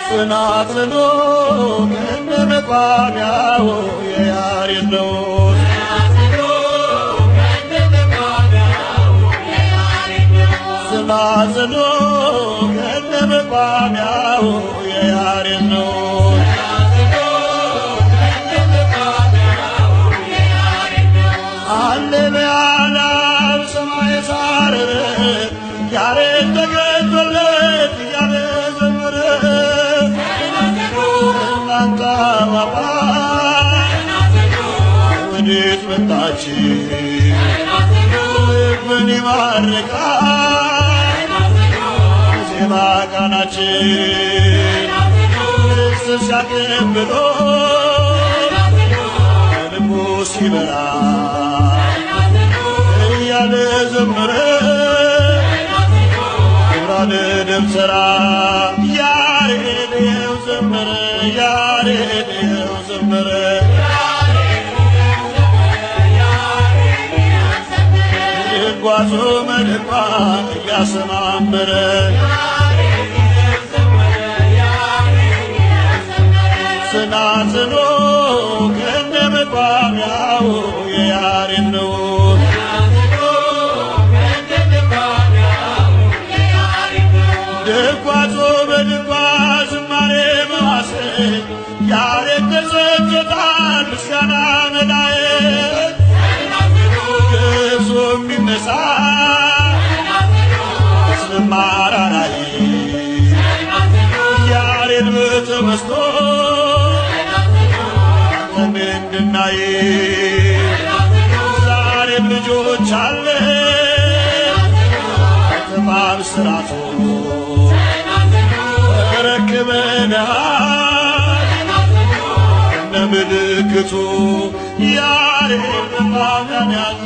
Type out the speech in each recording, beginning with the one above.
ጽናጽኑ ከነመቋሚያው የያሬድ ነው። ጽናጽኑ ከነመቋሚያው የያሬድ ነው። ሃሌሉያ ሰማይ ሳረረ ያሬድ ተገኝቶለት እያለ ዘመረ። እናንተ ወዴት መጣችሁ? ልብን ይማርካል ዜማ ቃናችን እስትር ሲያቀብሎ ልቡ ሲበራ እያለ ዘመረ። ክብራን ደብተራ ያሬድ ይኸው ዘመረ። ያሬድ ይኸው ዘመረ። ድጓዞ መድጓ እያሰማመረ ጽናጽኑ ከነመቋሚያው የያሬድ ነው። ድጓዞ በድጓ ዝማሬ መዋሥዕ ያሬድ ተሰጥቶታል ምስጋና መላእክት። ግብዞ የሚነሳ ዝማሬ ላይ ያሬድ በተመስጦ ምንድናዬ ዛሬም ልጆች አለ ተማም ስራቶ ተረክበናል እነምልክቱ ያሬድ መቋሚያን ያዝ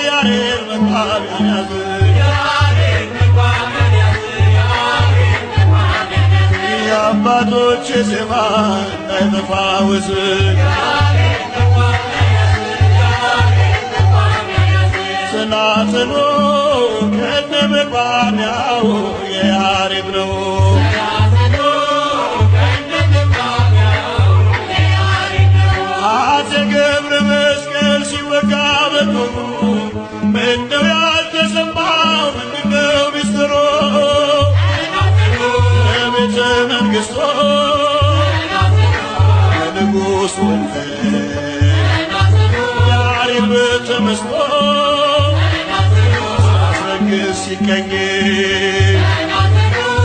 ያሬድ መቋሚያን ያዝ የአባቶች ዜማ እንዳይጠፋ ወዝን ጽናጽኑ ከነመቋሚያው የያሬድ ነው። አፄ ገብረ መስቀል ሲወጋ በጦሩ ምነው ያልተሰማው ምንድነው ሚስጥሩ? በቤተ መንግሥቱ የንጉሥ ወንበር ያሬድ በተመስጦ ሲያስረግዝ ሲቀኝ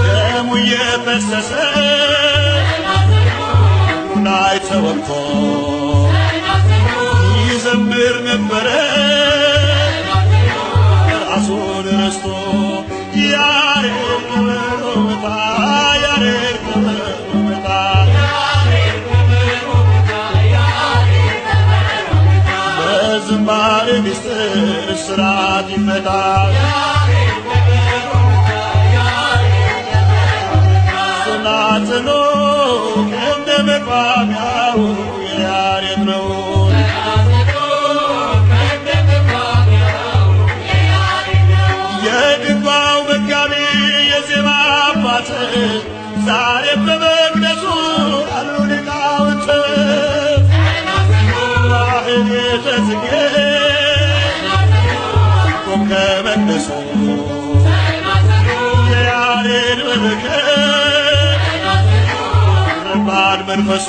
ደሙ እየፈሰሰ ላይ ተወግቶ ይዘምር ነበረ ራሱን ረስቶ። ያሬድ ከበሮ መታ ያሬድ ከበሮ መታ በዝማሬ ምስጢር እስራት ይፈታል። ጽናጽኑ ከነመቋሚያው የያሬድ ነው። የድጓው መጋቢ የዜማ አባት ዛሬም በመቅደሱ አሉ ሊቃውንት። ማኅሌተ ጽጌ ቆም ከመቅደሱ የያሬድ በረከት ረባድ መንፈሱ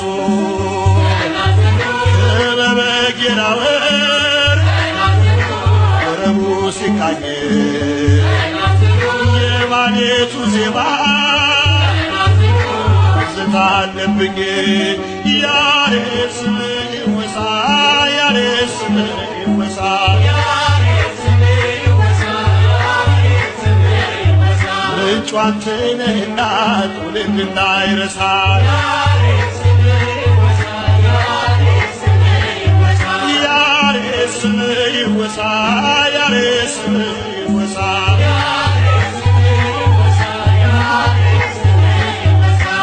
ክበበ ጌራ ወርቅ ወረቡ ሲቃኝ የማኅሌቱ ዜማ ዝታለብኝ ያሬድ ስምህ ይወሳ ያሬድ ስምህ ይወሳ ምንጩ አንተ ነህና ትውልድ እንዳይረሳ ያሬድ ስምህ ይወሳ ያሬድ ስምህ ይወሳ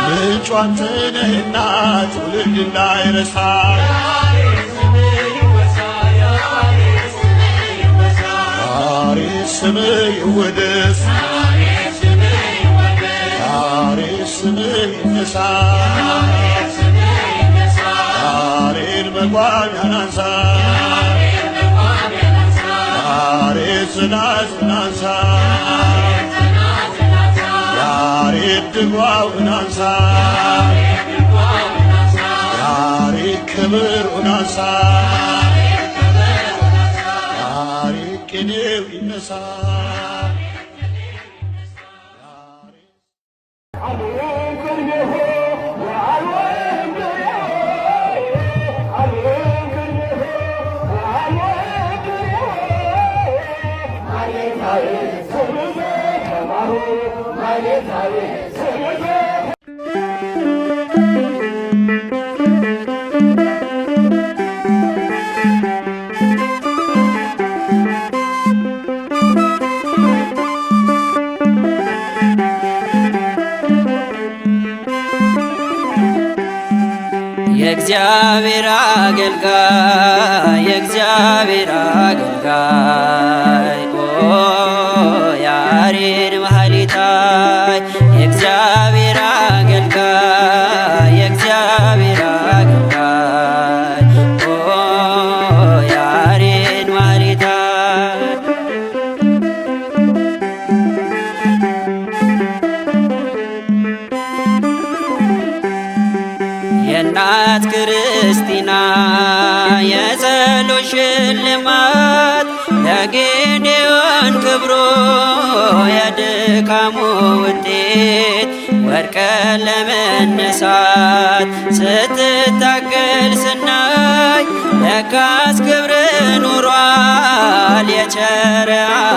ምንጩ አንተ ነህና ትውልድ ትውልድ እንዳይረሳ ስምህ ይወደስ ዛሬ ስምህ ይነሳ ዛሬን መቋሚያን አንሳ ዛሬ ጽናጽን አንሳ ያሬድ ድጓውን አንሳ ያሬድ ክብሩን አንሳ ቅኔው ይነሳ የእግዚአብሔር አገልጋይ የእግዚአብሔር አገልጋይ ያሬድ ማህሌታይ የእግዚአብሔር አገልጋይ የእግዚአብሔር አገልጋይ ያሬድ ማህሌታይ የእናት ክርስቲና የጸሎት ሽልማት ለጌዴዎን ክብሮ የድካሙ ውጤት ወድቀ ለመነሳት ስትታገል ስናይ ለካስ ክብር ኑሯል የቸረ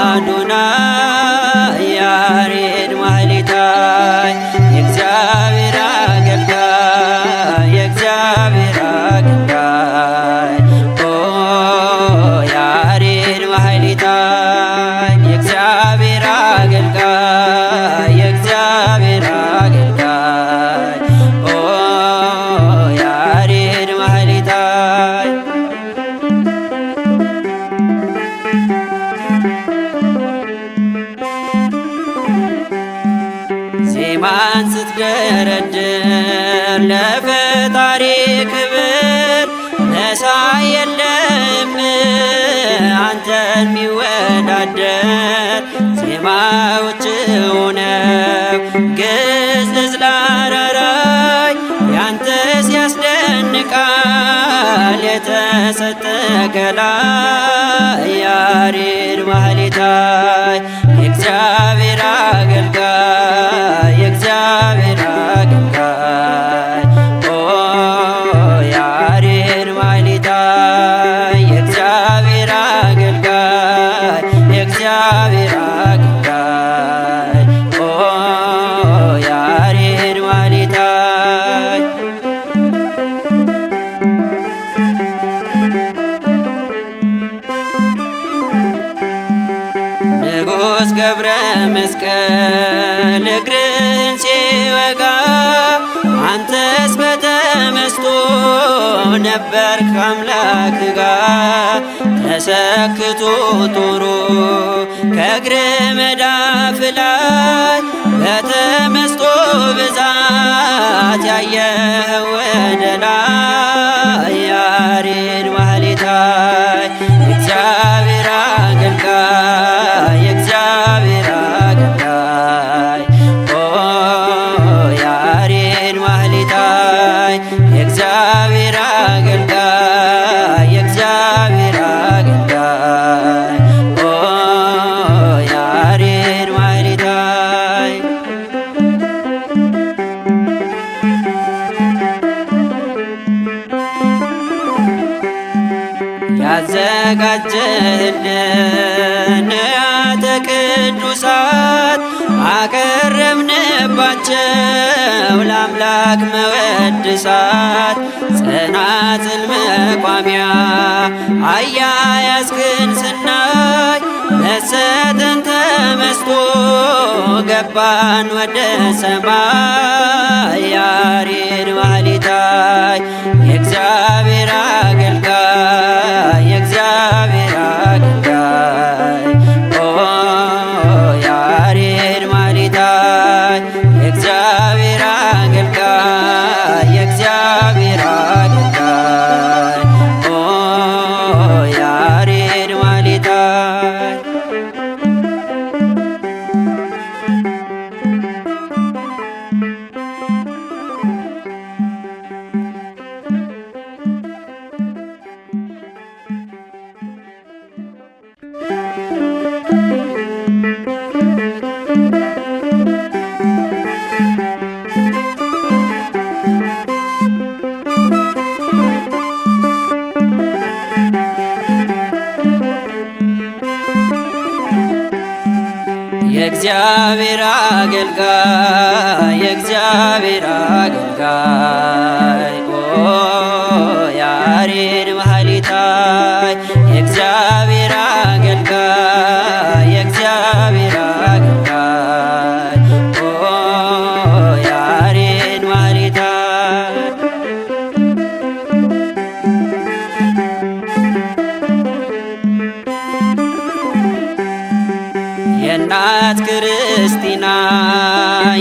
አዶናይ ያሬድ ማህሌታይ የእግዚአብሔር አገልጋይ የእግዚአብሔር አገልጋይ ያሬድ ማህሌታይ የእግዚአብሔር አገልጋይ የእግዚአብሔር አገልጋይ ያሬድ ማህሌታይ ዜማን ስትደረድር ለፈጣሪ ክብር መሳይ የለም አንተን ሚወዳደር ዜማዎች ሆነው ግዕዝ ላራራይ ያንተስ ያስደንቃል የተሰጠ ከላይ ያሬድ ማህሌታይ የእግዚአብሔር አገልጋይ የእግዚአብሔር አገልጋይ ያሬድ ማህሌታይ የእግዚአብሔር አገልጋይ የእግዚአብሔር አገልጋይ ያሬድ ማህሌታይ ንጉሥ ገብረ መስቀል እግርን ሲወጋ አንተስ በተመስጦ ነበርክ ከአምላክ ጋር ተሰክቶ ጦሩ ከእግር መዳፍ ላይ በተመስጦ ብዛት ያየኸው ወደ ላይ ያሬድ ማህሌታይ የእግዚአብሔር አገልጋይ የእግዚአብሔር አገልጋይ ያሬድ ማህሌታይ የእግዚአብሔር አገልጋይ የእግዚአብሔር አገልጋይ ያሬድ ማህሌታይ ያዘጋጀህልን ንዋያተ ቅዱሳት አቀረብንባቸው ለአምላክ መወድሳት ጸናጽል መቋሚያ አያያዝክን ስናይ መሰጠን ተመስጦ ገባን ወደ ሰማይ። ያሬድ ማኅሌታይ የእግዚአብሔር አገልጋይ የእግዚአብሔር አገልጋይ ያሬድ ማኅሌታይ የእግዚአብሔር አገልጋይ የእግዚአብሔር አገልጋይ ያሬድ ማኅሌታይ የእግዚአብሔር አገልጋይ የእግዚአብሔር አገልጋይ ያሬድ ማኅሌታይ የእግዚአብሔር አገልጋይ የእግዚአብሔር አገልጋይ ያሬድ ማኅሌታይ የእናት ክርስቲና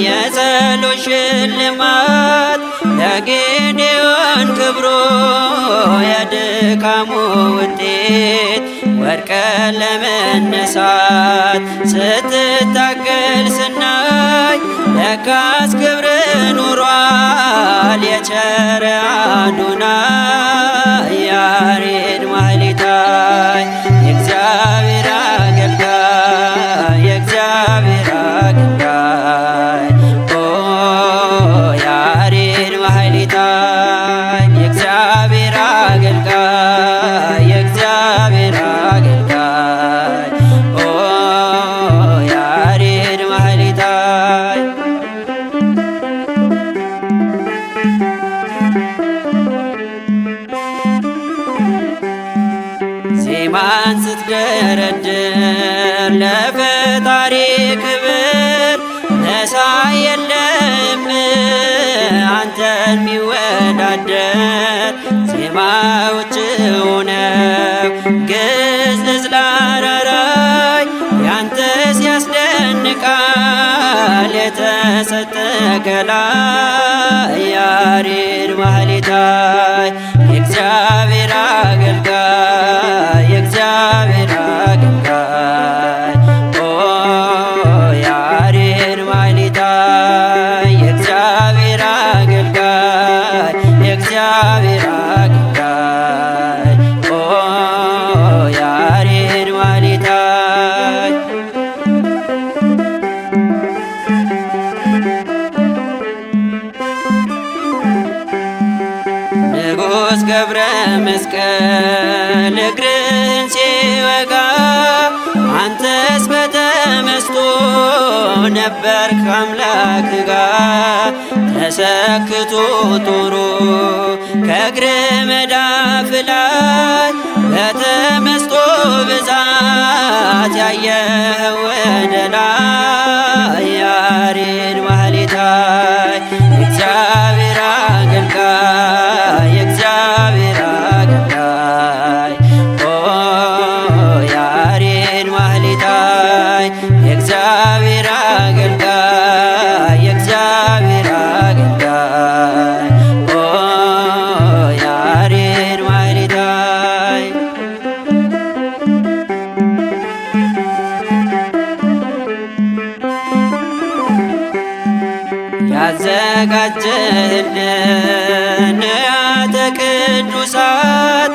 የጸሎት ሽልማት ለጌዴዎን ክብሮ የድካሙ ውጤት ወድቀ ለመነሳት ስትታገል ስናይ ለካስ ክብር ኑሯል የቸረ አዶናይ። ያሬድ ማኅሌታይ የእግዚአብሔር አገልጋይ የእግዚአብሔር አገልጋይ ያሬድ ማኅሌታይ የእግዚአብሔር አገልጋይ የእግዚአብሔር አገልጋይ ያሬድ ማኅሌታይ ዜማን ስትደረድር ለፈጣሪ ክብር መሳይ የለም አንተን ሚወዳደር። ዜማዎች ሆነው ግዕዝ ዕዝል አራራይ ያንተስ ያስደንቃል የተሰጠ ከላይ። ያሬድ ማኅሌታይ የእግዚአብሔር አገልጋይ የእግዚአብሔር አገልጋይ ያሬድ ማኅሌታይ የእግዚአብሔር አገልጋይ የእግዚአብሔር አገልጋይ ያሬድ ማኅሌታይ ንጉሥ ገብረ መስቀል እግርህን ሲወጋ አንተስ በተመስጦ ነበርክ ከአምላክ ጋር። ተሰክቶ ጦሩ ከእግር መዳፍ ላይ በተመስጦ ብዛት ያየኸው ወደ ላይ። ያሬድ ማኅሌታይ የእግዚአብሔር አገልጋይ የእግዚአብሔር አገልጋይ ያሬድ ማኅሌታይ የእግዚአብሔር አገልጋይ የእግዚአብሔር አገልጋይ ያሬድ ማኅሌታይ ያዘጋጀህልን ንዋያተ ቅዱሳት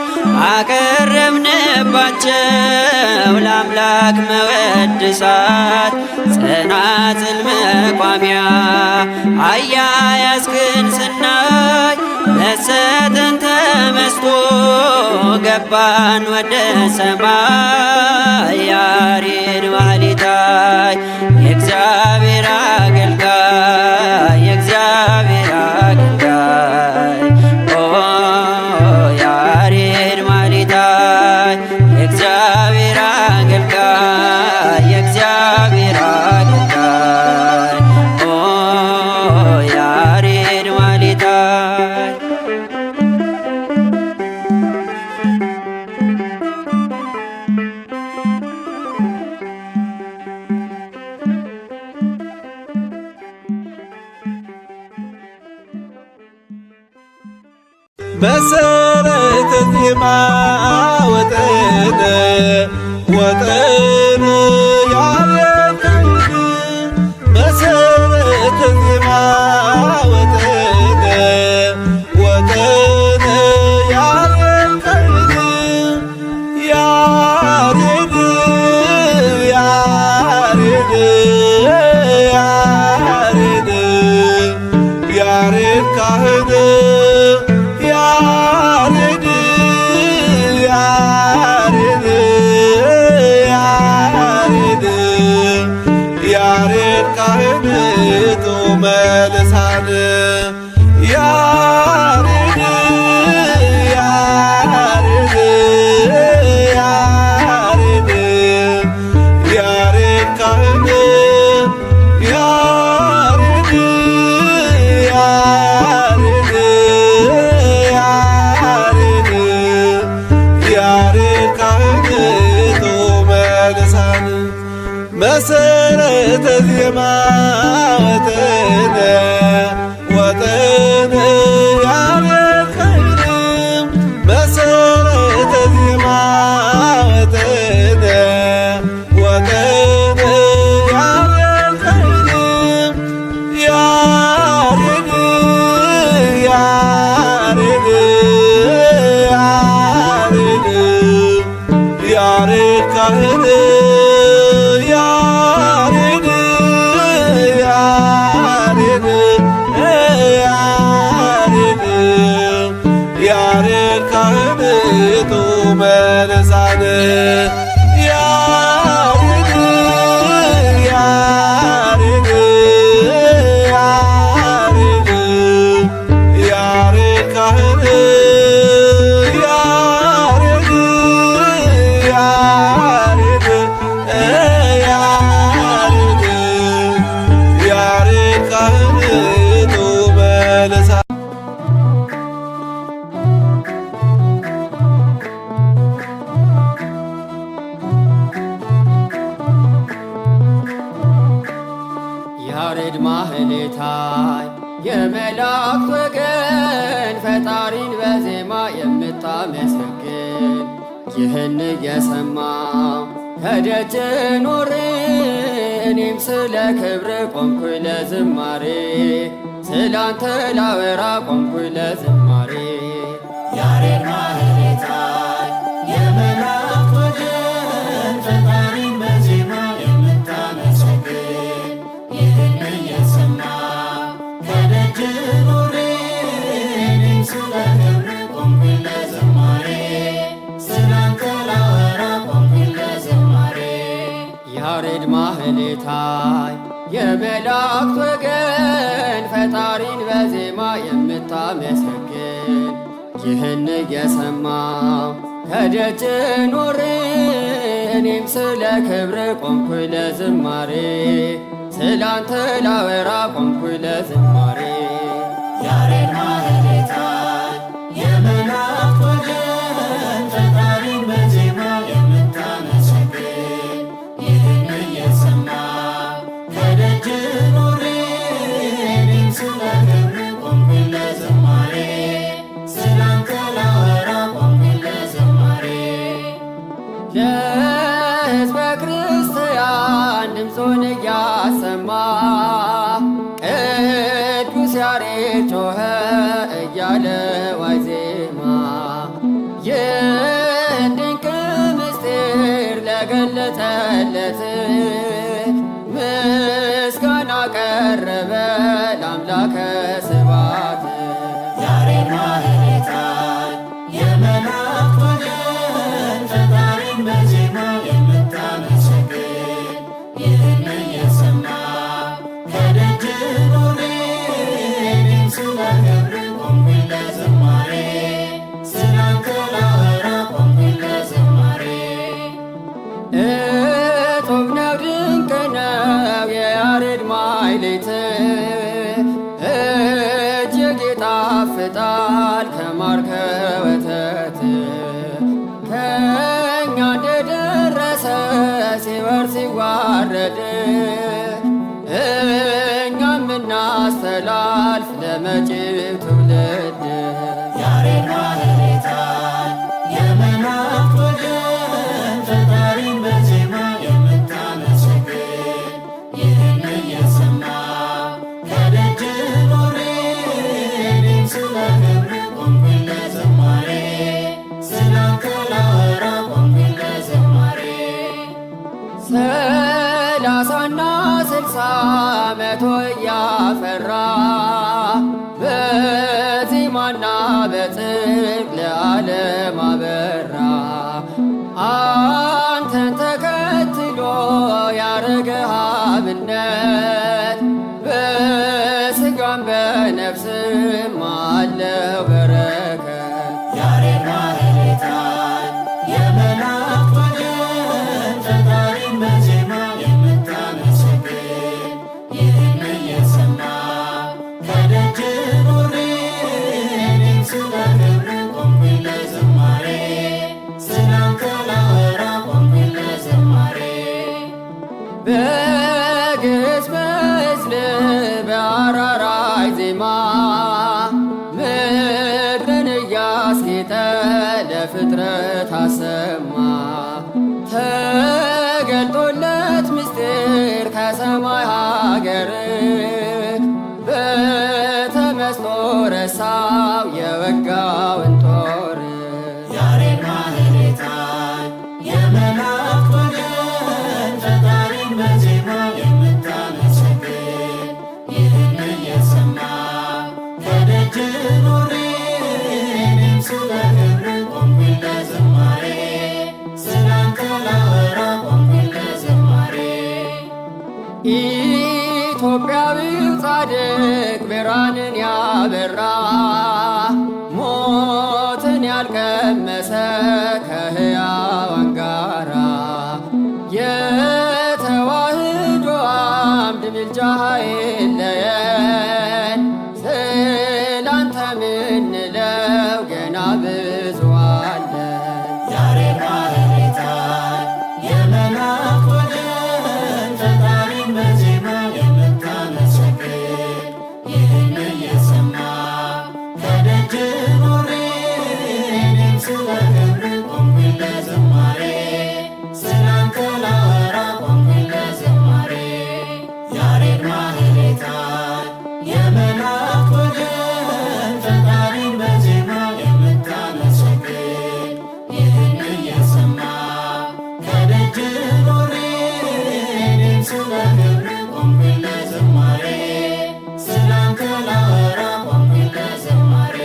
አቀረብንባቸው ለአምላክ መወድሳት። ጸናጽል መቋሚያ አያያዝክን ስናይ መሰጠን ተመስጦ ገባን ወደ ሰማይ። ያሬድ ማኅሌታይ የእግዚአብሔር አገልጋይ የእግዚአብሔር አገልጋይ ያሬድ ማኅሌታይ የእግዚአብሔር አገልጋይ መሰረተ ዜማ ወጠን ወጠን ያሬድ መሰረተ ዜማ ወጠን ወጠን ያሬድ ያሬድ ያሬድ ያሬድ ያሬድ ካህን ያሬድ ያሬድ ያሬድ ያሬድ ካህን ጡመ ልሳን ያሬድ ያሬድ ያሬድ ያሬድ ካህን ያሬድ ያሬድ ያሬድ ያሬድ ካህን ጡመ ልሳን መሰረተ ዜማ ወጠን ወጠን ያሬድ ካህን መሰረተ ዜማ ወጠን ወጠን ያሬድ ካህን ያሬድ ያሬድ ያሬድ ያሬድ ካህን ያሬድ ያሬድ ያሬድ ያሬድ ካህን ጡመ ልሳን ያሬድ ያሬድ ያሬድ ያሬድ ካህን ያሬድ ያሬድ ያሬድ ያሬድ ካህን ጡመ ልሳን ያሬድ ማህሌታይ የመላእክት ወገን ፈጣሪን በዜማ የምታመሰግን ይህን የሰማው ከደጅ ኖሬ እኔም ስለ ክብር ቆምኩኝ ለዝማሬ ስላንተ ላወራ ቆምኩኝ ለዝማሬ ያሬድ ማህሌታይ የመላእክት ወገን ፈጣሪን በዜማ የምታመሰግን ይህን እየሰማ ከደጅ ኖሬ እኔም ስለ ክብር ቆምኩኝ ለዝማሬ ስላንተ ላወራ ቆምኩኝ ለዝማሬ ያሬድ ማህሌታይ የመላእክት ወገን ፈጣሪን በዜማ የምታመሰግን ይህን የሰማው ከደጅ ኖሬ እኔም ስለ ክብር ቆምኩኝ ለዝማሬ ስላንተ ላወራ ቆምኩኝ ለዝማሬ ያሬድ ማህሌታይ የመላእክት ወገን ፈጣሪን በዜማ የምታመሰግን ይህን እየሰማ ከደጅ ኖሬ እኔም ስለ ክብር ቆምኩኝ ለዝማሬ ስላንተ ላወራ ቆምኩኝ ለዝማሬ ለሕዝበ ክርስቲያን ድምፁን እያሰማ ቅዱስ ያሬድ ጮኸ እያለ ዋዜማ ይህን ድንቅ ምስጢር ለገለጸለት ምስጋና ቀረበ ለአምላከ ስብሐት ያሬድ ማህሌታይ የመላእክት ወገን ፈጣሪን በዜማ የምታመሰግን ይህን እየሰማ ከደጅ ኖሬ እኔም ስለ ክብር ቆምኩኝ ለዝማሬ ስላንተ ላወራ ቆምኩኝ ለዝማሬ እጹብ ነው ድንቅ ነው የያሬድ ማሕሌት እጅግ ይጣፍጣል ከማር ከወተት ከእኛ እንደደረሰ ሲወርድ ሲዋረድ እኛም እናስተላልፍ ለመጪው ትውልድ ያሬድ መቶ እያፈራ በዜማና በጽድቅ ለዓለም አበራ። አንተን ተከትሎ ያረገህ አብነት በሥጋም በነፍስም አለው በረከት። ያሬድ ማህሌታይ የመላእክት ወገን ፈጣሪን በዜማ የምታመሰግን ይህን እየሰማሁ ከደጅ ኖሬ እኔም ስለ ክብርህ ቆምኩኝ ለዝማሬ ስላንተ ላወራ ቆምኩኝ ለዝማሬ በግዕዝ በዕዝል በአራራይ ዜማ ምድርን እያስጌጠ ለፍጥረት አሰማ። ተገልጦለት ምስጢር ከሰማይ ሀገር በተመስጦ ረሳው የወጋውን ጦር። ያሬድ ማህሌታይ የመላእክት ወገን ፈጣሪን በዜማ የምታመሰግን ይህን እየሰማሁ ከደጅ ኖሬ እኔም ስለ ክብርህ ቆምኩኝ ለዝማሬ ስላንተ ላወራ ቆምኩኝ ለዝማሬ ኢትዮጵያዊው ጻድቅ ብርሃንን ያበራ ሞትን ያልቀመሰ ከሕያዋን ጋራ የተዋህዶ አምድ ምልጃህ አይለየን። ስላንተ ምንለው ገና ብዙ አለን። ያሬድ ማህሌታይ የመላእክት ወገን ፈጣሪን በዜማ የምታመሰግን ይህን እየሰማሁ ከደጅ ኖሬ እኔም ስለ ክብርህ ቆምኩኝ ለዝማሬ ስላንተ ላወራ ቆምኩኝ ለዝማሬ ያሬድ ማህሌታይ የመላእክት ወገን ፈጣሪን በዜማ የምታመሰግን ይህን እየሰማሁ ከደጅ ኖሬ እኔም ስለ ክብርህ ቆምኩኝ ለዝማሬ ስላንተ ላወራ ቆምኩኝ ለዝማሬ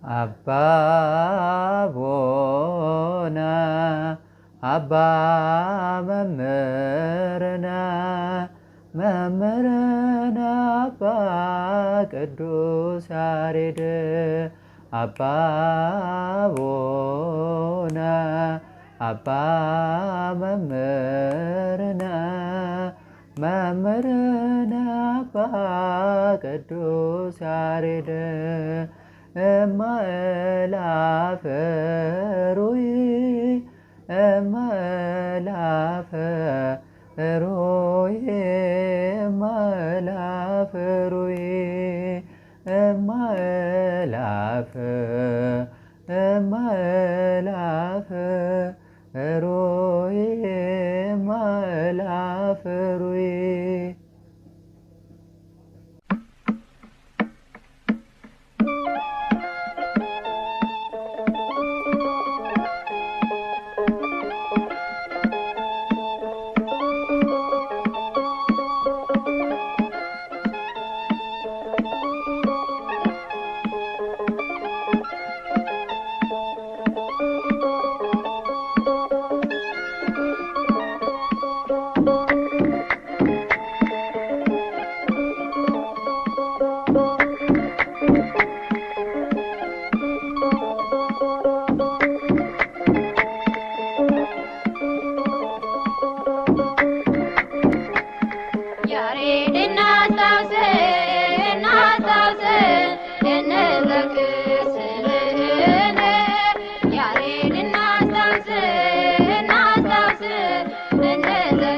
አባ ቦና አባ መምህርነ መምህርነ አባ ቅዱስ ያሬድ አባ ቦና አባ መምህርነ መምህርነ አባ ቅዱስ ያሬድ እማእላፈ ሩይ እማእላፈ ሩይ እማእላፈ ሩይ እማእላፈ እማእላፈ ሩይ እማእላፈ ሩይ Then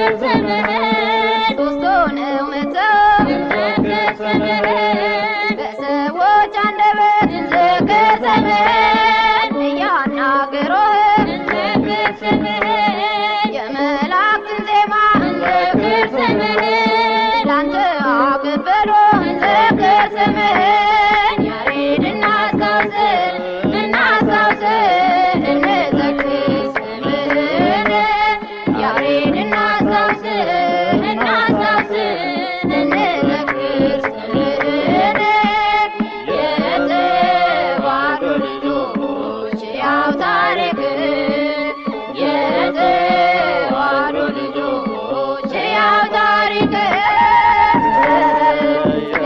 ሦስት ሆነው መጥተው በሰዎች አንደበት እያናገሩህ የመላእክትን ዜማ ላንተ አቀበሉ ያሬድ እናስታውስ እንዘክር ስምህን ያሬድ እናስታውስ እንዘክር ስምህን የተዋሕዶ ልጆች ያው ታሪክ የተዋሕዶ ልጆች ያው ታሪክ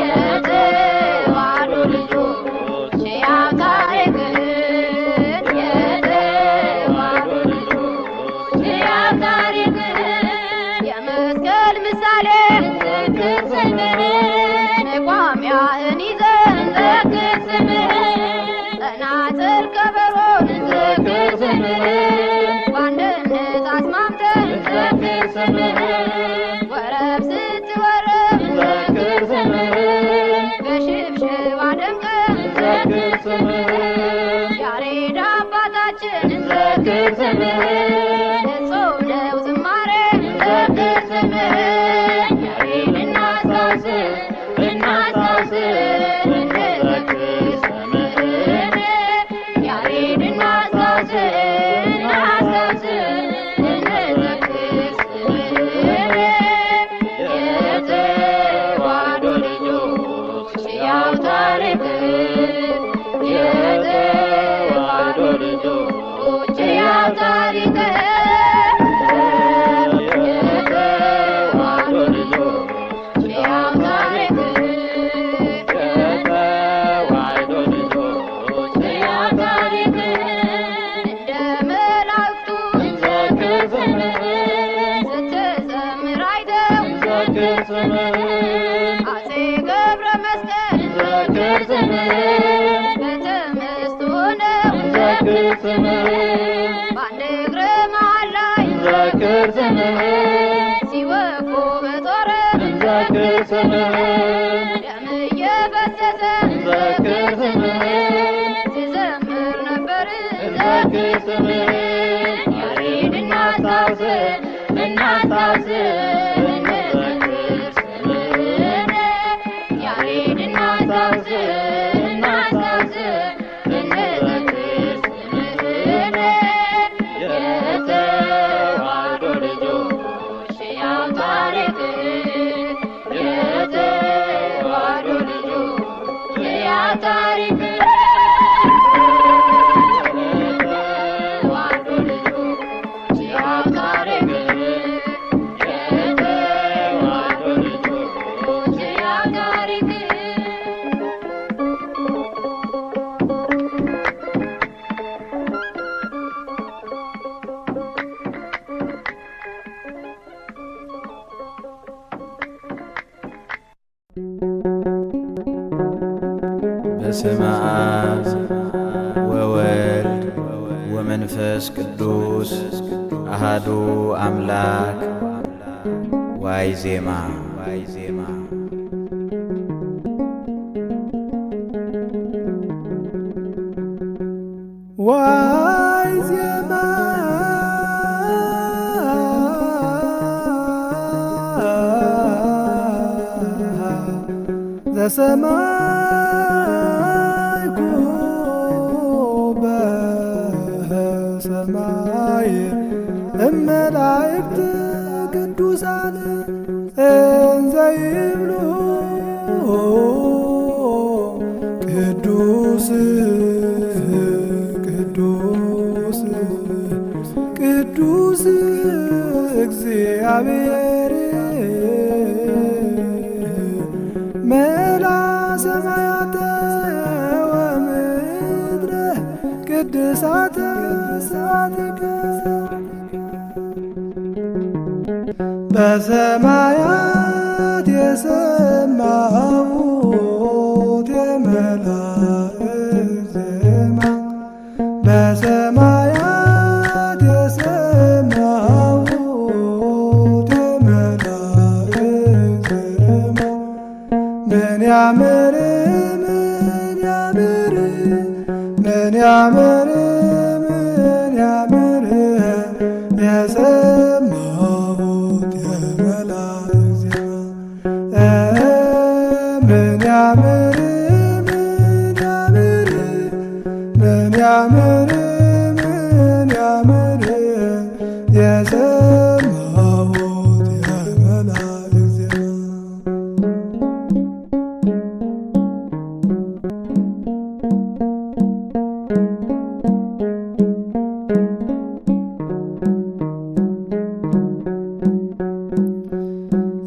የተዋሕዶ ልጆች ያው ታሪክ የተዋሕዶ ልጆች ያው ታሪክ የመስቀል ምሳሌ እንዘክር ስምህን መቋሚያህን ይዘን እንዘክር ስምህን ጸናጽል ከበሮን እንዘክር ስምህን በአንድነት አስማምተን እንዘክር ስምህን ወረብ ስትወረብ እንዘክር ስምህን በሽብሽብ አድምቀን እንዘክር ስምህን ያሬድ አባታችን እንዘክር ስምህን እጹብ ነው ዝማሬ እንዘክር ስምህን ያሬድ እናስታውስ እንዘክር ስምህን ያሬድ እናስታውስ እንዘክር ስምህን የተዋሕዶ ልጆች ያው ታሪክ የተዋሕዶ ልጆች ያው ታሪክ የተዋሕዶ ልጆች ያው ታሪክ የተዋሕዶ ልጆች ያው ታሪክ እንደ መላእክቱ እንዘክር ስምህን ስትዘምር አይተው እንዘክር ስምህን አፄ ገብረ መስቀል እንዘክር ስምህን በተመስጦ ሆነው እንዘክር ስምህን በአንድ እግረ መሃል ላይ እንዘክር ስምህን ሲወጉ በጦር እንዘክር ስምህን ደም እየፈሰሰ እንዘክር ስምህን ሲዘምር ነበር እንዘክር ስምህን ያሬድ እናስታውስ እንዘክር ስምህን ያሬድ እናስታውስ እንዘክር ስምህን የተዋሕዶ ልጆች ያው ታሪክ የተዋሕዶ ልጆች ያው ታሪክ የተዋሕዶ ልጆች ያው ታሪክ የተዋሕዶ ልጆች ያው ታሪክ በስመ አብ ወወልድ ወመንፈስ ቅዱስ አሐዱ አምላክ ዋይ ዜማ ዋይ ዜማ ዘሰማይኩ በሰማይ እመላእክት ቅዱሳን እንዘ ይብሉ ቅዱስ ቅዱስ ቅዱስ እግዚአብሔር መላ ሰማያተ ወምድረ ቅድሳተ ስብሐቲከ በሰማያት የሰማሁት የመላእክት ዜማ በሰማያት የሰማሁት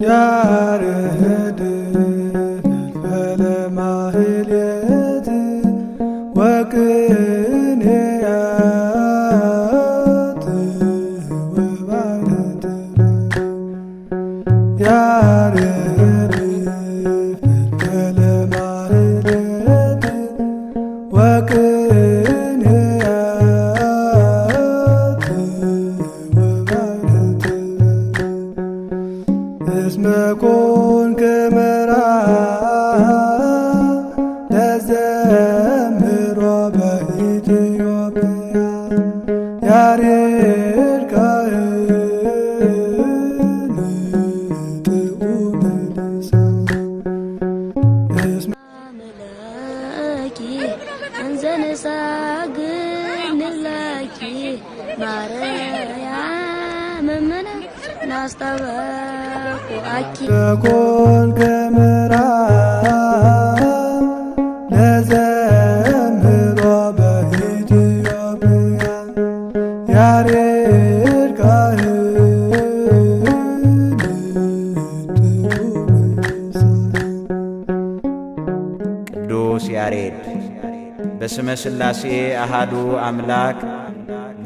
ያሬድ በለማህሌት ወቅኔያት ወባሕት ያሬድ በለማህሌት ወቅኔያት ወባሕት እስመ ኮንከ መርዐ ለዘምሮ በኢትዮጵያ ያሬድ ካህን ጥዑመ ልሳን እስመ አምላኪ እንዘንሳግድ ንላኪ ማርያም እምነ ናስተበኩአኪ ኮንከ መርዐ ለዘምሮ በኢትዮጵያ ያሬድ ካህን ጥዑመ ልሳን ቅዱስ ያሬድ በስመ ሥላሴ አሃዱ አምላክ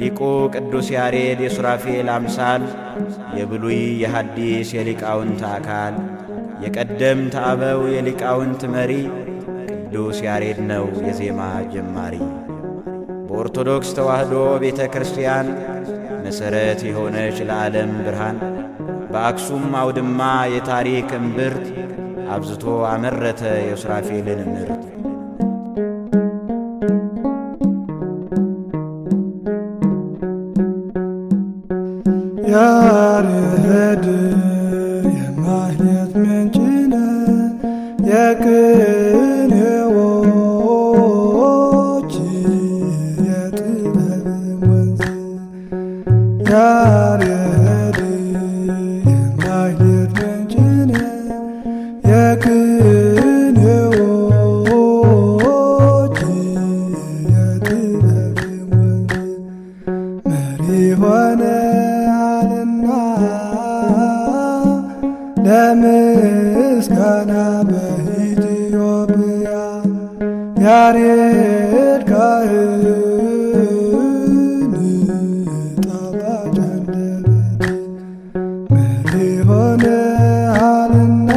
ሊቁ ቅዱስ ያሬድ የሱራፌል አምሳል የብሉይ የሐዲስ የሊቃውንት አካል የቀደምት አበው የሊቃውንት መሪ ቅዱስ ያሬድ ነው የዜማ ጀማሪ። በኦርቶዶክስ ተዋሕዶ ቤተ ክርስቲያን መሠረት የሆነች ለዓለም ብርሃን በአክሱም አውድማ የታሪክ እምብርት አብዝቶ አመረተ የሱራፌልን ምርት። ያሬድ የማህሌት ምንጭ ነህ የቅኔዎች የጥበብ ወንዝ ያሬድ የማህሌት ምንጭ ነህ የቅኔዎች የጥበብ ወንዝ መሪ ሆነሃልና ለምስጋና በኢትዮጵያ ያሬድ ካህን ጣፋጭ አንደበት መሪ ሆነሃልና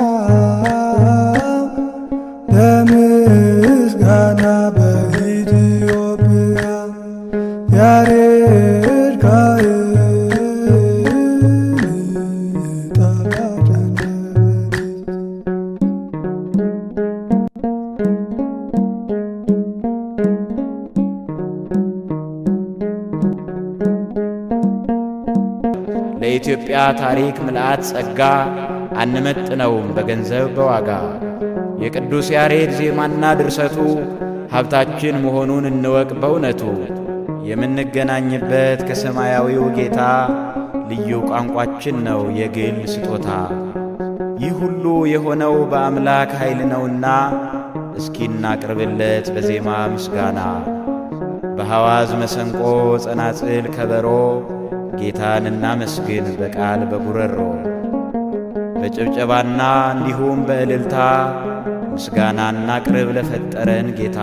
ለምስጋና በኢትዮጵያ ያሬድ ካህን ጣፋጭ አንደበት ለኢትዮጵያ ታሪክ ምልአት ጸጋ አንመጥነውም በገንዘብ በዋጋ የቅዱስ ያሬድ ዜማና ድርሰቱ ሀብታችን መሆኑን እንወቅ በእውነቱ። የምንገናኝበት ከሰማያዊው ጌታ ልዩ ቋንቋችን ነው የግል ስጦታ። ይህ ሁሉ የሆነው በአምላክ ኃይል ነውና እስኪ እናቅርብለት በዜማ ምስጋና። በሐዋዝ መሰንቆ፣ ጸናጽል፣ ከበሮ ጌታን እናመስግን በቃል በጉረሮ። በጭብጨባና እንዲሁም በእልልታ ምስጋና እናቅርብ ለፈጠረን ጌታ።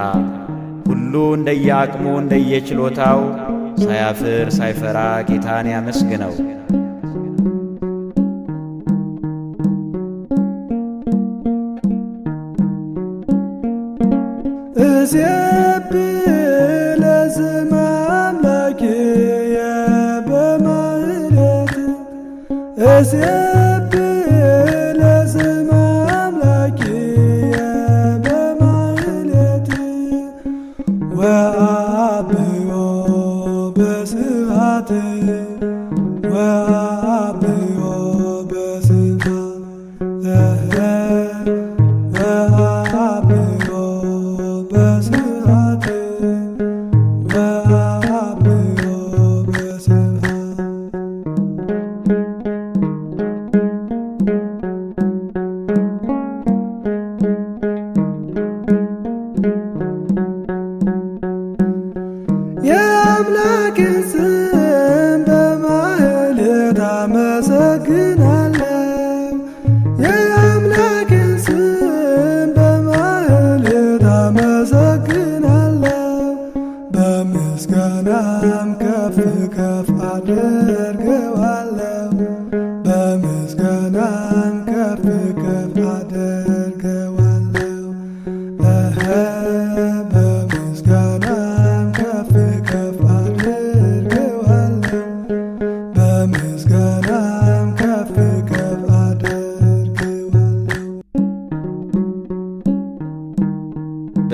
ሁሉ እንደየአቅሙ እንደየችሎታው ሳያፍር ሳይፈራ ጌታን ያመስግነው። እሴብሕ ለስመ አምላኪየ በማህሌት እሴብሕ ለስመ አምላኪየ በማህሌት ወአብዮ በስብሐት ወአብዮ በስብሐት ወአብዮ በስብሐት ወአብዮ በስብሐት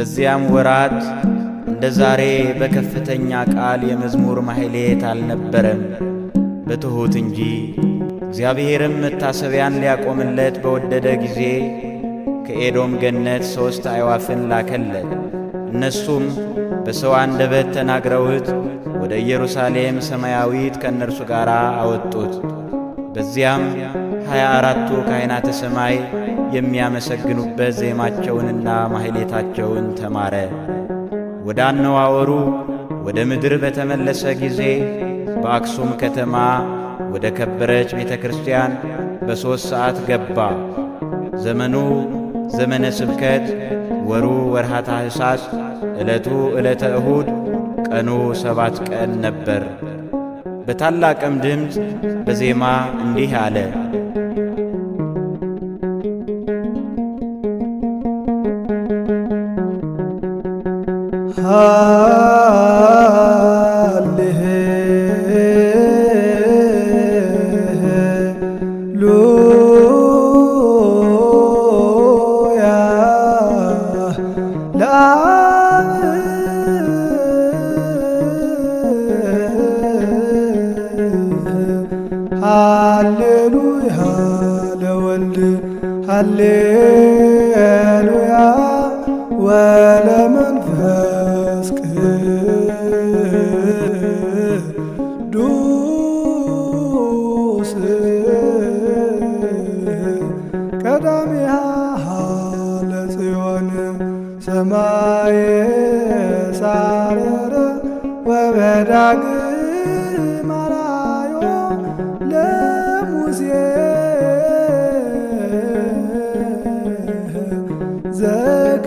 በዚያም ወራት እንደ ዛሬ በከፍተኛ ቃል የመዝሙር ማሕሌት አልነበረም፣ በትሑት እንጂ። እግዚአብሔርም መታሰቢያን ሊያቆምለት በወደደ ጊዜ ከኤዶም ገነት 3 አዕዋፍን ላከለት። እነሱም በሰው አንደበት ተናግረውት ወደ ኢየሩሳሌም ሰማያዊት ከእነርሱ ጋር አወጡት። በዚያም 24ቱ ካህናተ ሰማይ የሚያመሰግኑበት ዜማቸውንና ማሕሌታቸውን ተማረ። ወደ አነዋወሩ ወደ ምድር በተመለሰ ጊዜ በአክሱም ከተማ ወደ ከበረች ቤተ ክርስቲያን በ3 ሰዓት ገባ። ዘመኑ ዘመነ ስብከት፣ ወሩ ወርሃ ታኅሳስ፣ ዕለቱ ዕለተ እሁድ፣ ቀኑ 7 ቀን ነበር። በታላቅም ድምፅ በዜማ እንዲህ አለ። ሃሌሉያ ለወልድ ሃሌሉያ ወለመንፈስ ቅዱስ ቀዳሚሃ ለጽዮን ሰማየ ሳረረ ወበዳግም አራዮ ለሙሴ ዘገ